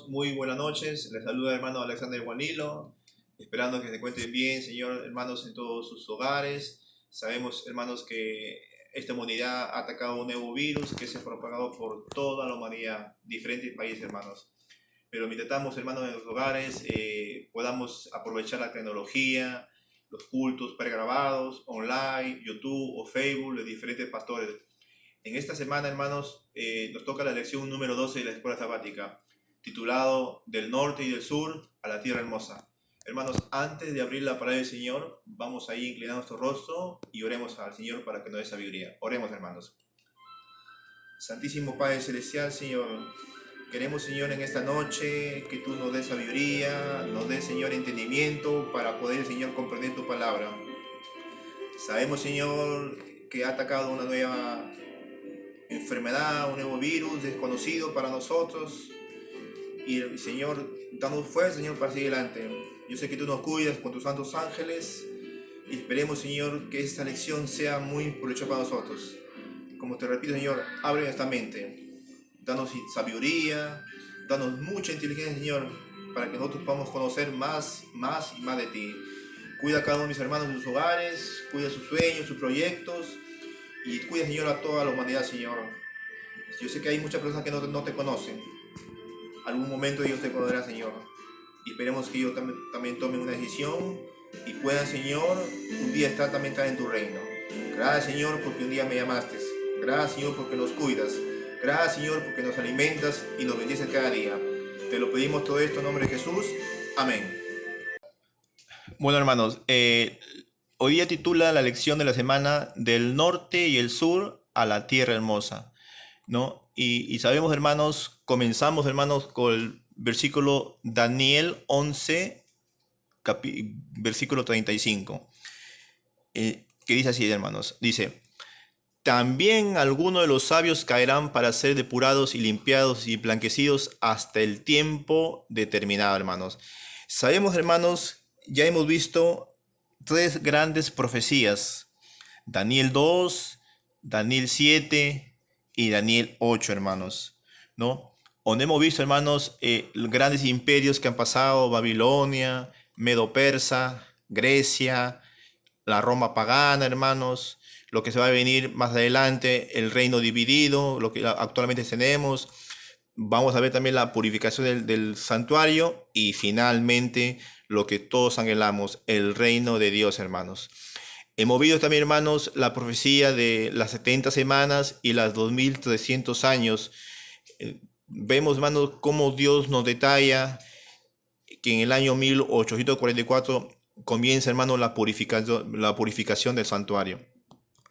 muy buenas noches. Les saluda el hermano Alexander Guanilo, esperando que se encuentren bien, Señor, hermanos, en todos sus hogares. Sabemos, hermanos, que esta humanidad ha atacado un nuevo virus que se ha propagado por toda la humanidad, diferentes países, hermanos. Pero mientras estamos, hermanos, en los hogares, podamos aprovechar la tecnología, los cultos pregrabados, online, YouTube o Facebook, de diferentes pastores. En esta semana, hermanos, nos toca la lección número 12 de la Escuela Sabática, titulado Del norte y del sur a la tierra hermosa. Hermanos, antes de abrir la palabra del Señor, vamos a ir inclinando nuestro rostro y oremos al Señor para que nos dé sabiduría. Oremos, hermanos. Santísimo Padre Celestial, Señor, queremos, Señor, en esta noche que tú nos des sabiduría, nos des, Señor, entendimiento para poder, Señor, comprender tu palabra. Sabemos, Señor, que ha atacado una nueva enfermedad, un nuevo virus desconocido para nosotros. Y Señor, danos fuerza, Señor, para seguir adelante. Yo sé que tú nos cuidas con tus santos ángeles y esperemos, Señor, que esta lección sea muy provechosa para nosotros. Como te repito, Señor, abre nuestra mente, danos sabiduría, danos mucha inteligencia, Señor, para que nosotros podamos conocer más y más de ti. Cuida a cada uno de mis hermanos en sus hogares, cuida sus sueños, sus proyectos y cuida, Señor, a toda la humanidad, Señor. Yo sé que hay muchas personas que no te conocen. Algún momento Dios te conocerá, Señor. Y esperemos que ellos también tomen una decisión y puedan, Señor, un día también estar en tu reino. Gracias, Señor, porque un día me llamaste. Gracias, Señor, porque nos cuidas. Gracias, Señor, porque nos alimentas y nos bendices cada día. Te lo pedimos todo esto en nombre de Jesús. Amén. Bueno, hermanos, hoy día titula la lección de la semana Del norte y el sur a la tierra hermosa, ¿no? Y sabemos, hermanos, comenzamos, hermanos, con el versículo Daniel 11, versículo 35, que dice así, hermanos, dice: también algunos de los sabios caerán para ser depurados y limpiados y blanquecidos hasta el tiempo determinado, hermanos. Sabemos, hermanos, ya hemos visto tres grandes profecías: Daniel 2, Daniel 7 y Daniel 8, hermanos, ¿no? Donde hemos visto, hermanos, grandes imperios que han pasado: Babilonia, Medo-Persa, Grecia, la Roma pagana, hermanos, lo que se va a venir más adelante, el reino dividido, lo que actualmente tenemos. Vamos a ver también la purificación del santuario y finalmente lo que todos anhelamos, el reino de Dios, hermanos. Hemos visto también, hermanos, la profecía de las 70 semanas y las 2300 años. Vemos, hermanos, cómo Dios nos detalla que en el año 1844 comienza, hermanos, la purificación del santuario,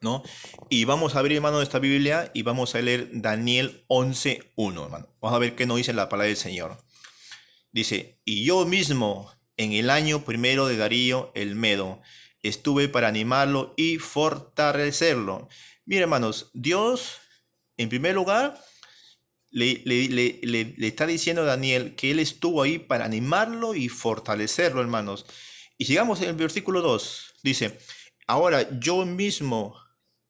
¿no? Y vamos a abrir, hermano, esta Biblia y vamos a leer Daniel 11:1, hermano. Vamos a ver qué nos dice la palabra del Señor. Dice: y yo mismo, en el año primero de Darío el Medo, estuve para animarlo y fortalecerlo. Mira, hermanos, Dios, en primer lugar, le está diciendo a Daniel que él estuvo ahí para animarlo y fortalecerlo, hermanos. Y sigamos en el versículo 2. Dice: ahora yo mismo,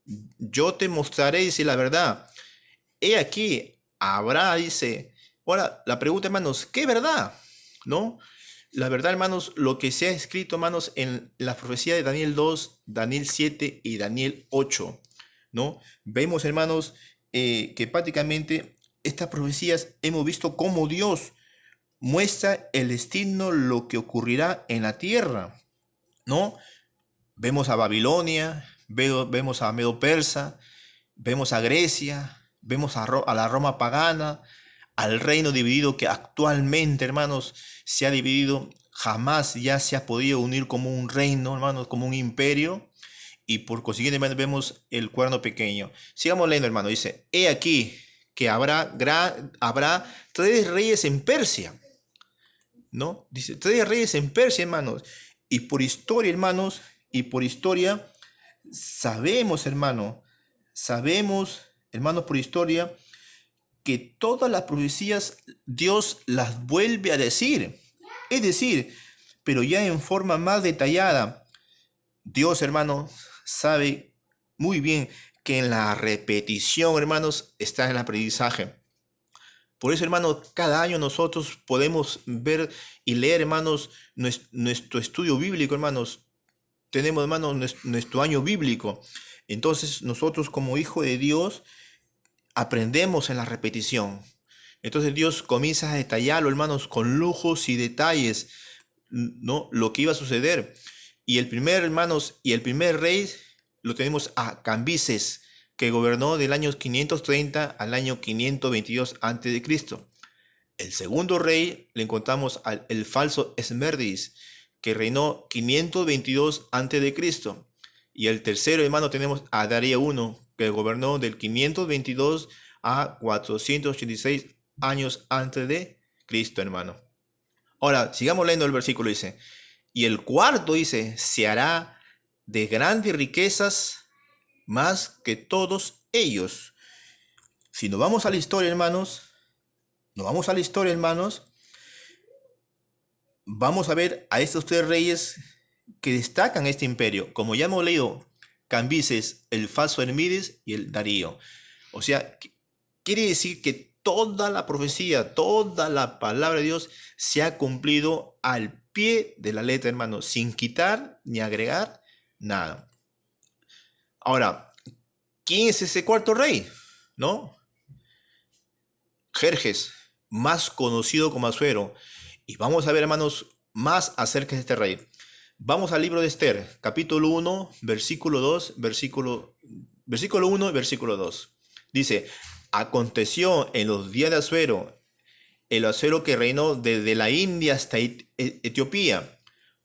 yo te mostraré, dice, la verdad. He aquí, habrá, dice. Ahora, la pregunta, hermanos, ¿qué verdad? ¿No? La verdad, hermanos, lo que se ha escrito, hermanos, en la profecía de Daniel 2, Daniel 7 y Daniel 8, ¿no? Vemos, hermanos, que prácticamente estas profecías hemos visto cómo Dios muestra el destino, lo que ocurrirá en la tierra, ¿no? Vemos a Babilonia, vemos a Medo-Persa, vemos a Grecia, vemos a la Roma pagana, al reino dividido que actualmente, hermanos, se ha dividido. Jamás ya se ha podido unir como un reino, hermanos, como un imperio. Y por consiguiente, hermanos, vemos el cuerno pequeño. Sigamos leyendo, hermano. Dice: he aquí que habrá tres reyes en Persia, ¿no? Dice, tres reyes en Persia, hermanos. Y por historia, hermanos, sabemos, hermanos, por historia, que todas las profecías Dios las vuelve a decir. Es decir, pero ya en forma más detallada. Dios, hermanos, sabe muy bien que en la repetición, hermanos, está el aprendizaje. Por eso, hermanos, cada año nosotros podemos ver y leer, hermanos, nuestro estudio bíblico, hermanos. Tenemos, hermanos, nuestro año bíblico. Entonces, nosotros como hijo de Dios aprendemos en la repetición. Entonces Dios comienza a detallarlo, hermanos, con lujos y detalles, ¿no? Lo que iba a suceder. Y el primer, hermanos, y el primer rey lo tenemos a Cambises, que gobernó del año 530 al año 522 a.C. El segundo rey le encontramos al el falso Esmerdis, que reinó 522 a.C. Y el tercero, hermano, tenemos a Darío I, que gobernó del 522 a 486 años antes de Cristo, hermano. Ahora, sigamos leyendo el versículo, dice, y el cuarto, dice, se hará de grandes riquezas más que todos ellos. Si nos vamos a la historia, hermanos, vamos a ver a estos tres reyes que destacan este imperio. Como ya hemos leído, Cambises, el falso Hermides y el Darío. O sea, quiere decir que toda la profecía, toda la palabra de Dios se ha cumplido al pie de la letra, hermano, sin quitar ni agregar nada. Ahora, ¿quién es ese cuarto rey? ¿No? Jerjes, más conocido como Asuero. Y vamos a ver, hermanos, más acerca de este rey. Vamos al libro de Esther, capítulo 1, versículo 2, versículo 1 y versículo 2. Dice, aconteció en los días de Asuero, el Asuero que reinó desde la India hasta Etiopía,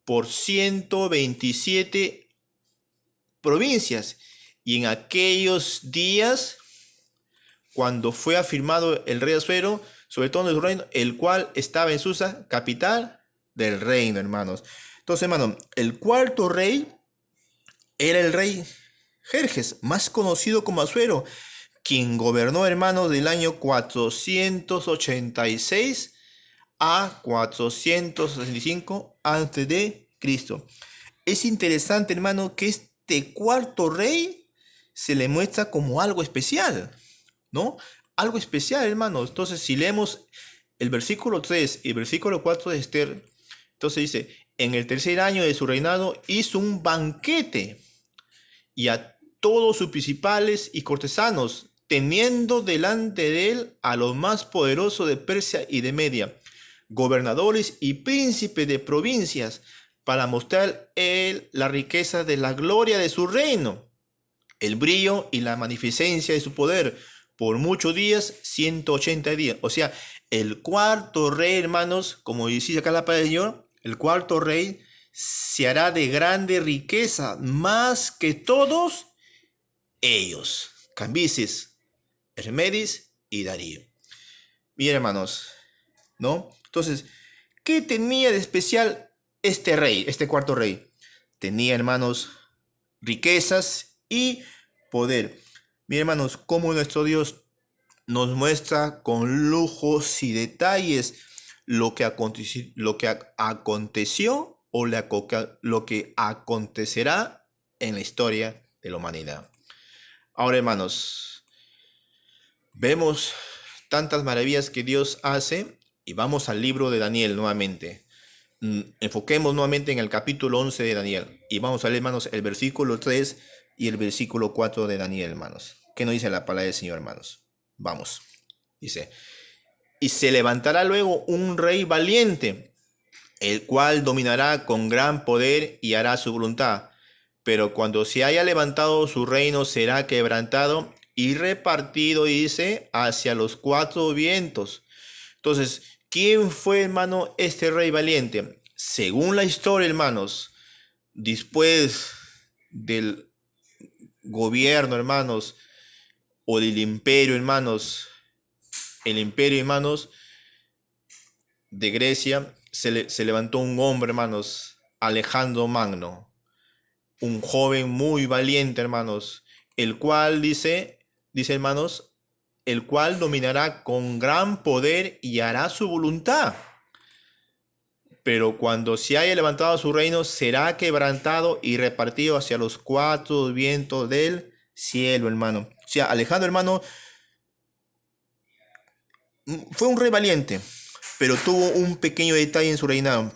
por 127 provincias. Y en aquellos días, cuando fue afirmado el rey Asuero, sobre todo en su reino, el cual estaba en Susa, capital del reino, hermanos. Entonces, hermano, el cuarto rey era el rey Jerjes, más conocido como Asuero, quien gobernó, hermanos, del año 486 a 465 antes de Cristo. Es interesante, hermano, que este cuarto rey se le muestra como algo especial, ¿no? Algo especial, hermanos. Entonces, si leemos el versículo 3 y el versículo 4 de Esther, entonces dice, en el tercer año de su reinado hizo un banquete y a todos sus principales y cortesanos, teniendo delante de él a los más poderosos de Persia y de Media, gobernadores y príncipes de provincias, para mostrar él la riqueza de la gloria de su reino, el brillo y la magnificencia de su poder, por muchos días, 180 días. O sea, el cuarto rey, hermanos, como dice acá la palabra del Señor, el cuarto rey se hará de grande riqueza, más que todos ellos. Cambises, Hermedis y Darío. Bien, hermanos, ¿no? Entonces, ¿qué tenía de especial este rey, este cuarto rey? Tenía, hermanos, riquezas y poder. Bien, hermanos, cómo nuestro Dios nos muestra con lujos y detalles lo que aconteció o lo que acontecerá en la historia de la humanidad. Ahora, hermanos, vemos tantas maravillas que Dios hace y vamos al libro de Daniel nuevamente. Enfoquemos nuevamente en el capítulo 11 de Daniel y vamos a leer, hermanos, el versículo 3 y el versículo 4 de Daniel, hermanos. ¿Qué nos dice la palabra del Señor, hermanos? Vamos. Dice, y se levantará luego un rey valiente, el cual dominará con gran poder y hará su voluntad. Pero cuando se haya levantado su reino será quebrantado y repartido, dice, hacia los cuatro vientos. Entonces, ¿quién fue, hermano, este rey valiente? Según la historia, hermanos, después del gobierno, hermanos, o del imperio, hermanos, el imperio, hermanos, de Grecia, se levantó un hombre, hermanos, Alejandro Magno, un joven muy valiente, hermanos, el cual dice, hermanos, el cual dominará con gran poder y hará su voluntad. Pero cuando se haya levantado su reino, será quebrantado y repartido hacia los cuatro vientos del cielo, hermano. O sea, Alejandro, hermano, fue un rey valiente, pero tuvo un pequeño detalle en su reinado.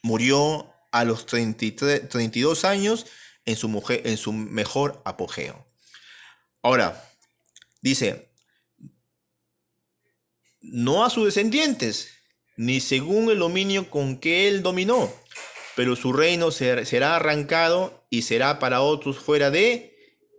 Murió a los 32 años en su mejor apogeo. Ahora, dice, no a sus descendientes, ni según el dominio con que él dominó, pero su reino será arrancado y será para otros fuera de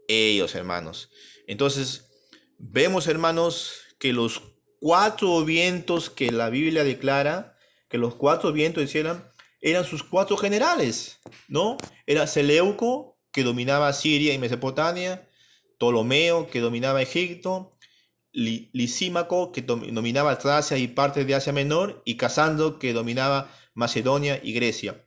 ellos, hermanos. Entonces, vemos, hermanos, que los cuatro vientos que la Biblia declara, que los cuatro vientos eran sus cuatro generales, ¿no? Era Seleuco, que dominaba Siria y Mesopotamia, Ptolomeo, que dominaba Egipto, Lisímaco, que dominaba Tracia y parte de Asia Menor, y Casandro, que dominaba Macedonia y Grecia,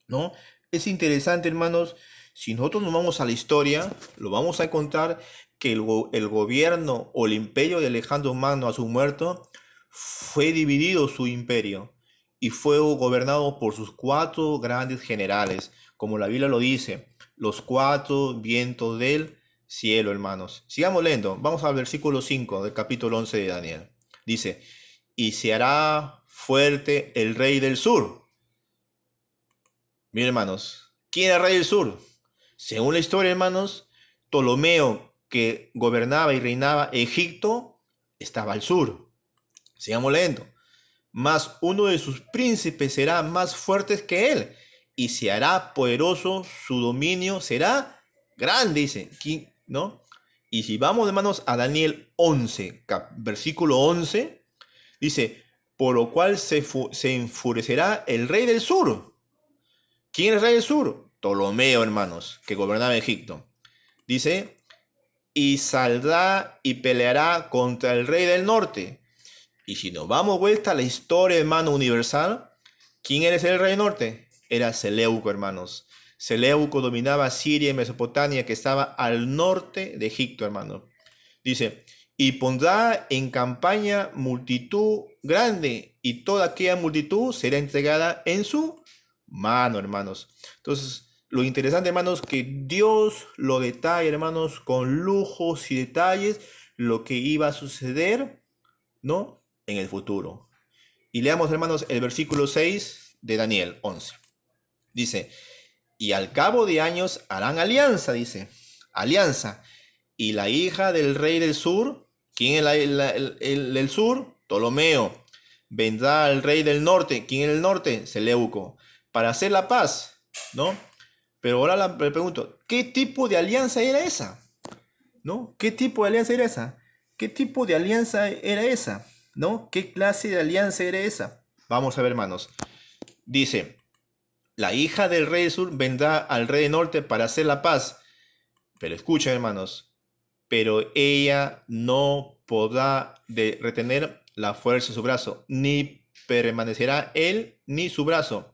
¿no? Es interesante, hermanos, si nosotros nos vamos a la historia, lo vamos a encontrar que el gobierno o el imperio de Alejandro Magno a su muerto fue dividido su imperio y fue gobernado por sus cuatro grandes generales, como la Biblia lo dice, los cuatro vientos del cielo, hermanos. Sigamos leyendo, vamos al versículo 5 del capítulo 11 de Daniel. Dice, y se hará fuerte el rey del sur. Miren, hermanos, ¿quién era el rey del sur? Según la historia, hermanos, Ptolomeo, que gobernaba y reinaba Egipto, estaba al sur. Sigamos leyendo. Mas uno de sus príncipes será más fuerte que él, y se hará poderoso, su dominio será grande, dice, ¿no? Y si vamos, hermanos, a Daniel 11, versículo 11, dice, por lo cual se enfurecerá el rey del sur. ¿Quién es el rey del sur? Ptolomeo, hermanos, que gobernaba Egipto. Dice, y saldrá y peleará contra el rey del norte. Y si nos vamos vuelta a la historia, hermano, universal, ¿quién era el rey del norte? Era Seleuco, hermanos. Seleuco dominaba Siria y Mesopotamia, que estaba al norte de Egipto, hermano. Dice, y pondrá en campaña multitud grande, y toda aquella multitud será entregada en su mano, hermanos. Entonces, lo interesante, hermanos, que Dios lo detalla, hermanos, con lujos y detalles, lo que iba a suceder, ¿no? En el futuro. Y leamos, hermanos, el versículo 6 de Daniel 11. Dice, y al cabo de años harán alianza, dice, alianza. Y la hija del rey del sur, ¿quién es el sur? Ptolomeo. Vendrá al rey del norte, ¿quién es el norte? Seleuco, para hacer la paz, ¿no? Pero ahora le pregunto, ¿qué tipo de alianza era esa? ¿No? ¿Qué tipo de alianza era esa? ¿Qué tipo de alianza era esa? ¿No? ¿Qué clase de alianza era esa? Vamos a ver, hermanos. Dice, la hija del rey del sur vendrá al rey del norte para hacer la paz. Pero escuchen, hermanos, pero ella no podrá retener la fuerza de su brazo, ni permanecerá él ni su brazo.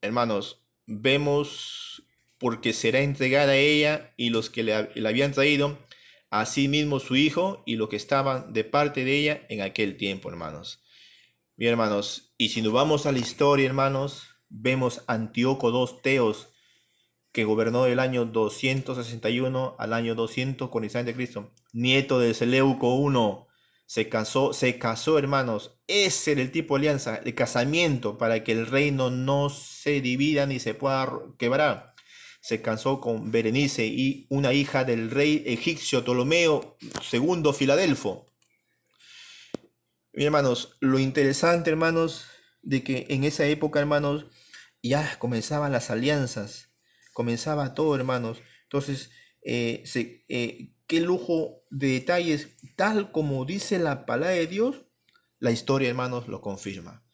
Hermanos, vemos porque será entregada a ella y los que le habían traído, así mismo su hijo y los que estaban de parte de ella en aquel tiempo, hermanos. Bien, hermanos, y si nos vamos a la historia, hermanos, vemos Antíoco II Teos, que gobernó del año 261 al año 246 a.C., nieto de Seleuco I, se casó, hermanos. Ese era el tipo de alianza, de casamiento, para que el reino no se divida ni se pueda quebrar. Se casó con Berenice, y una hija del rey egipcio Ptolomeo II Filadelfo. Bien, hermanos, lo interesante, hermanos, de que en esa época, hermanos, ya comenzaban las alianzas, comenzaba todo, hermanos. Entonces, qué lujo de detalles, tal como dice la palabra de Dios, la historia, hermanos, lo confirma.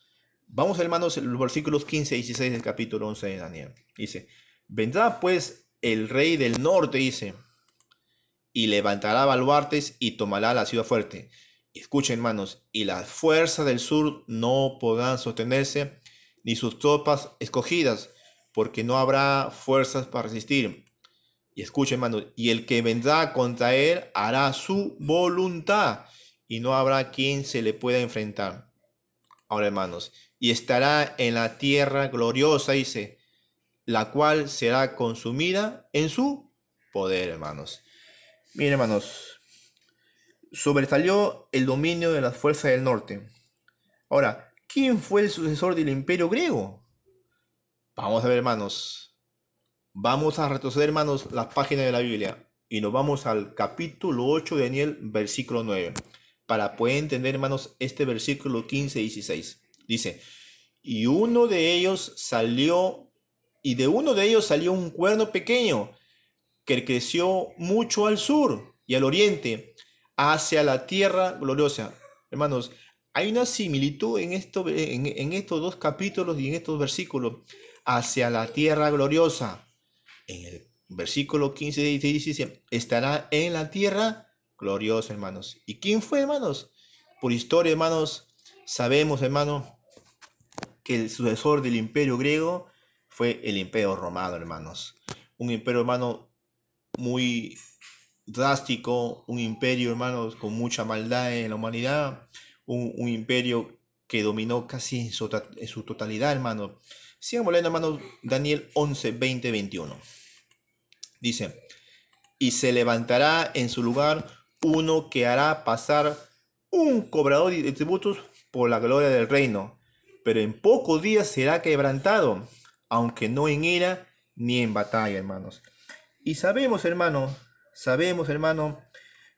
Vamos, hermanos, a los versículos 15 y 16 del capítulo 11 de Daniel. Dice, vendrá pues el rey del norte, dice, y levantará baluartes y tomará la ciudad fuerte. Escuchen, hermanos, y las fuerzas del sur no podrán sostenerse, ni sus tropas escogidas, porque no habrá fuerzas para resistir. Y escuchen, hermanos, y el que vendrá contra él hará su voluntad, y no habrá quien se le pueda enfrentar. Ahora, hermanos, y estará en la tierra gloriosa, dice, la cual será consumida en su poder, hermanos. Miren, hermanos, sobresalió el dominio de las fuerzas del norte. Ahora, ¿quién fue el sucesor del imperio griego? Vamos a ver, hermanos. Vamos a retroceder, hermanos, las páginas de la Biblia. Y nos vamos al capítulo 8 de Daniel, versículo 9. Para poder entender, hermanos, este versículo 15 y 16. Dice, y de uno de ellos salió un cuerno pequeño que creció mucho al sur y al oriente, hacia la tierra gloriosa. Hermanos, hay una similitud en estos dos capítulos y en estos versículos. Hacia la tierra gloriosa. En el versículo 15 dice, estará en la tierra gloriosa, hermanos. ¿Y quién fue, hermanos? Por historia, hermanos, sabemos, hermanos, que el sucesor del imperio griego fue el imperio romano, hermanos. Un imperio, hermano, muy drástico, un imperio, hermanos, con mucha maldad en la humanidad, un imperio que dominó casi en su totalidad, hermanos. Sigamos leyendo, hermanos, Daniel 11, 20, 21. Dice, y se levantará en su lugar uno que hará pasar un cobrador de tributos por la gloria del reino, pero en pocos días será quebrantado, aunque no en ira ni en batalla, hermanos. Y sabemos, hermano,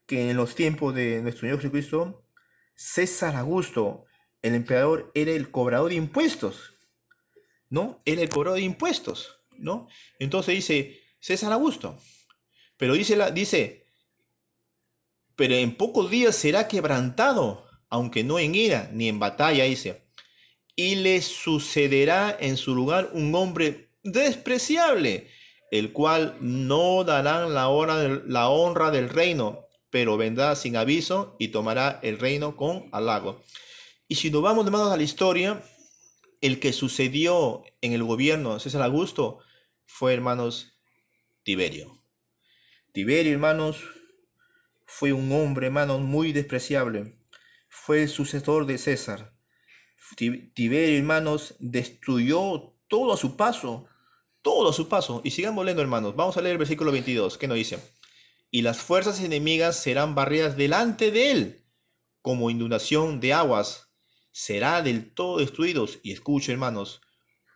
que en los tiempos de nuestro Señor Jesucristo, César Augusto, el emperador, era el cobrador de impuestos, ¿no? Era el cobrador de impuestos, ¿no? Entonces dice César Augusto, pero dice, pero en pocos días será quebrantado, aunque no en ira ni en batalla, dice. Y le sucederá en su lugar un hombre despreciable, el cual no darán la honra del reino, pero vendrá sin aviso y tomará el reino con halago. Y si nos vamos, hermanos, a la historia, el que sucedió en el gobierno de César Augusto fue, hermanos, Tiberio. Tiberio, hermanos, fue un hombre, hermanos, muy despreciable. Fue el sucesor de César. Tiberio, hermanos, destruyó todo a su paso. Todo a su paso. Y sigamos leyendo, hermanos. Vamos a leer el versículo 22, que nos dice. Y las fuerzas enemigas serán barridas delante de él, como inundación de aguas. Será del todo destruidos. Y escuchen, hermanos,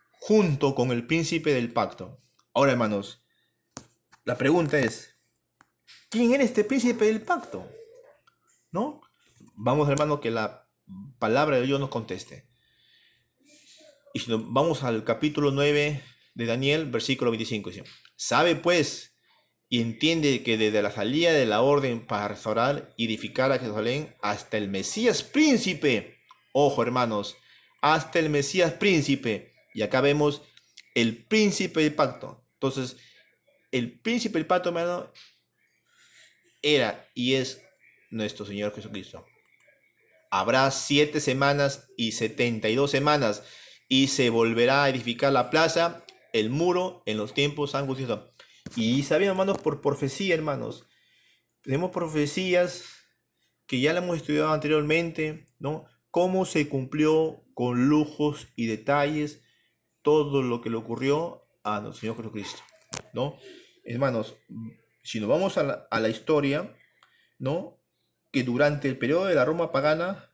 junto con el príncipe del pacto. Ahora, hermanos, la pregunta es, ¿quién era este príncipe del pacto? ¿No? Vamos, hermano, que la palabra de Dios nos conteste. Y si nos vamos al capítulo 9 de Daniel, versículo 25, dice, sabe pues y entiende que desde la salida de la orden para restaurar y edificar a Jerusalén hasta el Mesías príncipe, ojo, hermanos, hasta el Mesías príncipe, y acá vemos el príncipe del pacto. Entonces, el príncipe del pacto, hermano, era y es nuestro Señor Jesucristo. Habrá 7 semanas y 72 semanas, y se volverá a edificar la plaza, el muro, en los tiempos angustiosos. Y sabemos, hermanos, por profecía, hermanos, tenemos profecías que ya la hemos estudiado anteriormente, ¿no? Cómo se cumplió con lujos y detalles todo lo que le ocurrió a nuestro Señor Jesucristo, ¿no? Hermanos, si nos vamos a la historia, ¿no? Que durante el periodo de la Roma pagana,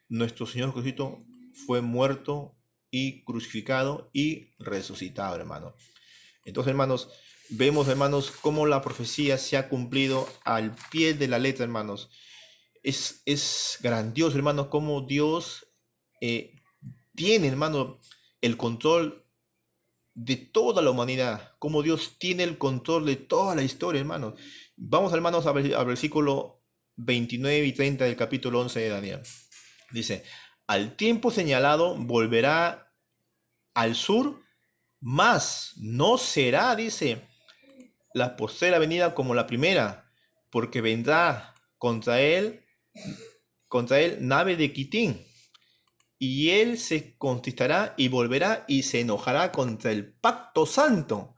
nuestro Señor Jesucristo fue muerto y crucificado y resucitado, hermano. Entonces, hermanos, vemos, hermanos, cómo la profecía se ha cumplido al pie de la letra, hermanos. Es grandioso, hermanos, cómo Dios tiene, hermano, el control de toda la humanidad, cómo Dios tiene el control de toda la historia, hermanos. Vamos, hermanos, al versículo 29 y 30 del capítulo 11 de Daniel. Dice, al tiempo señalado volverá al sur, mas no será, dice, la postera venida como la primera, porque vendrá contra él nave de Quitín, y él se contristará y volverá y se enojará contra el pacto santo,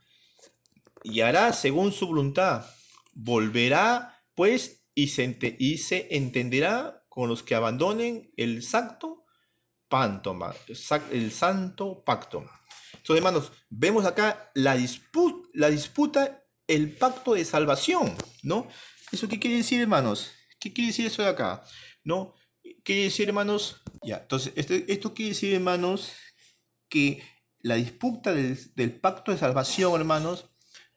y hará según su voluntad. Volverá, pues, y se entenderá con los que abandonen el santo pacto. Entonces, hermanos, vemos acá la disputa, el pacto de salvación, ¿no? ¿Eso qué quiere decir, hermanos? ¿Qué quiere decir eso de acá? ¿No? Quiere decir, hermanos, ya, entonces, esto quiere decir, hermanos, que la disputa del pacto de salvación, hermanos,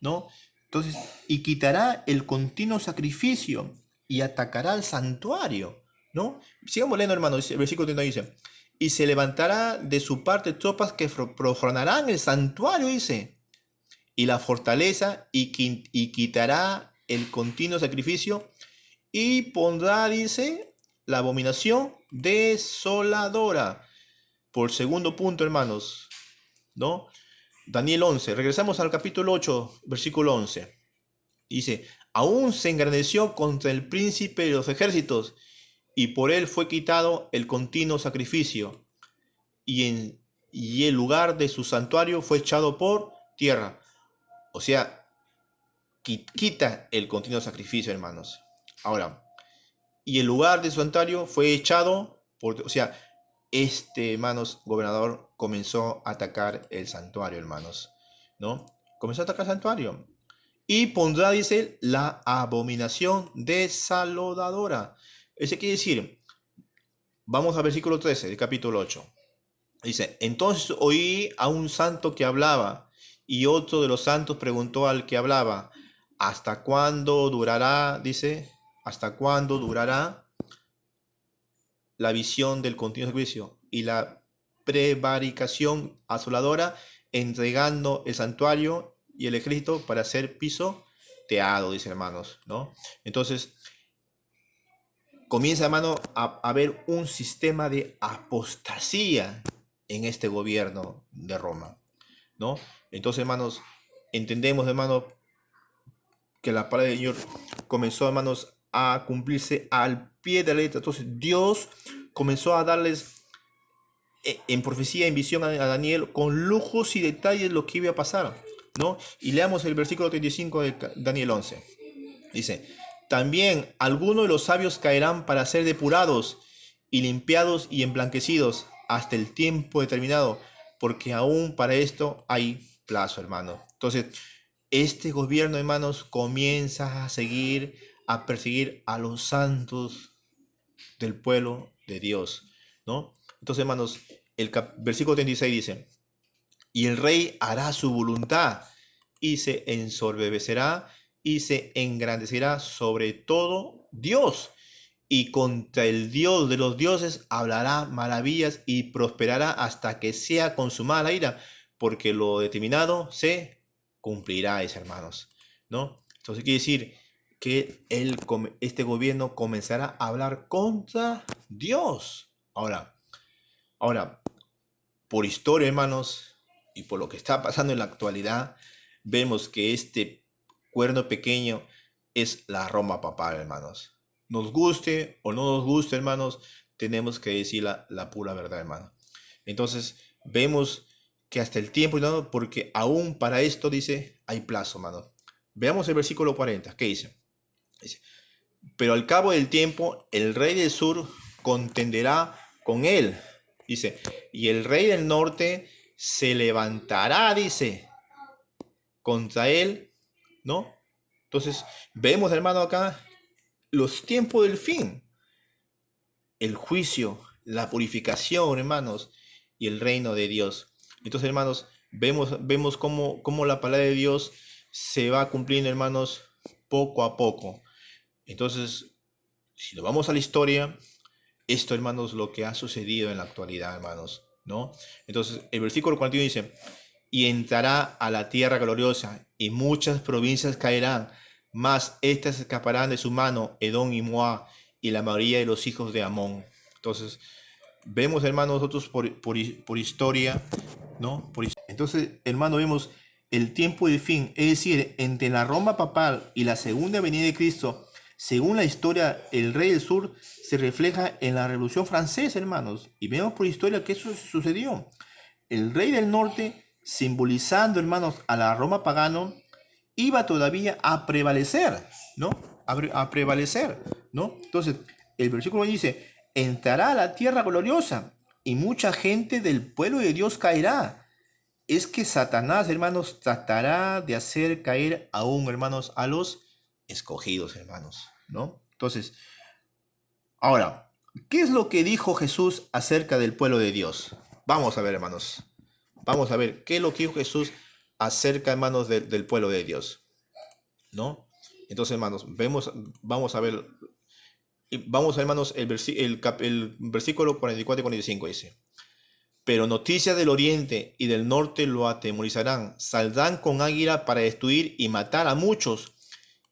¿no? Entonces, y quitará el continuo sacrificio y atacará al santuario, ¿no? Sigamos leyendo, hermanos, el versículo 30 dice, y se levantará de su parte tropas que profanarán el santuario, dice, y la fortaleza, y quitará el continuo sacrificio, y pondrá, dice, la abominación desoladora. Por segundo punto, hermanos, ¿no? Daniel 11, regresamos al capítulo 8, versículo 11. Dice, aún se engrandeció contra el príncipe de los ejércitos, y por él fue quitado el continuo sacrificio, y el lugar de su santuario fue echado por tierra. O sea, quita el continuo sacrificio, hermanos. Ahora, y el lugar de su santuario fue echado por, o sea, hermanos, gobernador comenzó a atacar el santuario, hermanos, ¿no? Comenzó a atacar el santuario. Y pondrá, dice, la abominación desalodadora. Ese quiere decir, vamos al versículo 13 del capítulo 8. Dice, entonces oí a un santo que hablaba, y otro de los santos preguntó al que hablaba, ¿hasta cuándo durará, dice, hasta cuándo durará la visión del continuo juicio y la prevaricación asoladora, entregando el santuario y el ejército para ser pisoteado, dice, hermanos, ¿no? Entonces, comienza, hermano, a haber un sistema de apostasía en este gobierno de Roma, ¿no? Entonces, hermanos, entendemos, hermano, que la palabra de Dios comenzó, hermanos, a cumplirse al pie de la letra. Entonces, Dios comenzó a darles en profecía, en visión a Daniel, con lujos y detalles lo que iba a pasar, ¿no? Y leamos el versículo 35 de Daniel 11. Dice, también algunos de los sabios caerán para ser depurados y limpiados y emblanquecidos hasta el tiempo determinado, porque aún para esto hay plazo, hermano. Entonces, este gobierno, hermanos, comienza a seguir, a perseguir a los santos del pueblo de Dios, ¿no? Entonces, hermanos, el versículo 36 dice, y el rey hará su voluntad y se ensorbecerá y se engrandecerá sobre todo Dios, y contra el Dios de los dioses hablará maravillas y prosperará hasta que sea consumada la ira, porque lo determinado se cumplirá, hermanos, ¿no? Entonces quiere decir que este gobierno comenzará a hablar contra Dios. Ahora, por historia, hermanos, y por lo que está pasando en la actualidad, vemos que este cuerno pequeño es la Roma papal, hermanos. Nos guste o no nos guste, hermanos, tenemos que decir la pura verdad, hermano. Entonces, vemos que hasta el tiempo, ¿no? Porque aún para esto, dice, hay plazo, hermano. Veamos el versículo 40. ¿Qué dice? Dice, pero al cabo del tiempo, el rey del sur contenderá con él. Dice, y el rey del norte se levantará, dice, contra él, ¿no? Entonces, vemos, hermano, acá los tiempos del fin, el juicio, la purificación, hermanos, y el reino de Dios. Entonces, hermanos, vemos cómo la palabra de Dios se va cumpliendo, hermanos, poco a poco. Entonces, si nos vamos a la historia, esto, hermanos, lo que ha sucedido en la actualidad, hermanos, ¿no? Entonces, el versículo 41 dice, y entrará a la tierra gloriosa, y muchas provincias caerán, mas estas escaparán de su mano, Edom y Moab, y la mayoría de los hijos de Amón. Entonces, vemos, hermanos, nosotros por historia, ¿no? Entonces, hermano, vemos el tiempo de fin, es decir, entre la Roma papal y la segunda venida de Cristo. Según la historia, el rey del sur se refleja en la Revolución Francesa, hermanos, y vemos por historia que eso sucedió. El rey del norte, simbolizando, hermanos, a la Roma pagano, iba todavía a prevalecer, ¿no? A prevalecer, ¿no? Entonces, el versículo dice, entrará a la tierra gloriosa y mucha gente del pueblo de Dios caerá. Es que Satanás, hermanos, tratará de hacer caer aún, hermanos, a los escogidos, hermanos, ¿no? Entonces, Ahora, ¿qué es lo que dijo Jesús acerca del pueblo de Dios? Vamos a ver, hermanos. Vamos a ver qué es lo que dijo Jesús acerca, hermanos, del pueblo de Dios, ¿no? Entonces, hermanos, vamos a ver, hermanos, el versículo 44 y 45 dice: Pero noticias del oriente y del norte lo atemorizarán. Saldrán con águila para destruir y matar a muchos,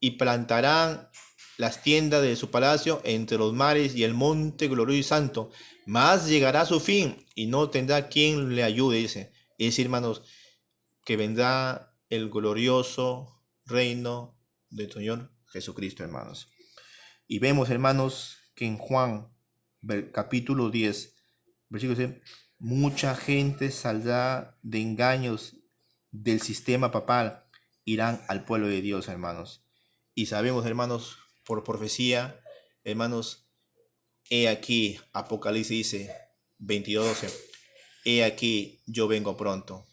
y plantarán las tiendas de su palacio entre los mares y el monte glorioso y santo. Mas llegará su fin y no tendrá quien le ayude, dice. Es decir, hermanos, que vendrá el glorioso reino del Señor Jesucristo, hermanos. Y vemos, hermanos, que en Juan, capítulo 10, versículo 6, mucha gente saldrá de engaños del sistema papal, irán al pueblo de Dios, hermanos. Y sabemos, hermanos, por profecía, hermanos, he aquí, Apocalipsis dice 22:12, he aquí, yo vengo pronto,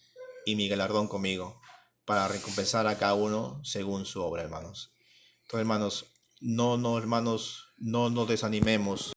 y mi galardón conmigo, para recompensar a cada uno según su obra, hermanos. Entonces, hermanos, hermanos, no nos desanimemos.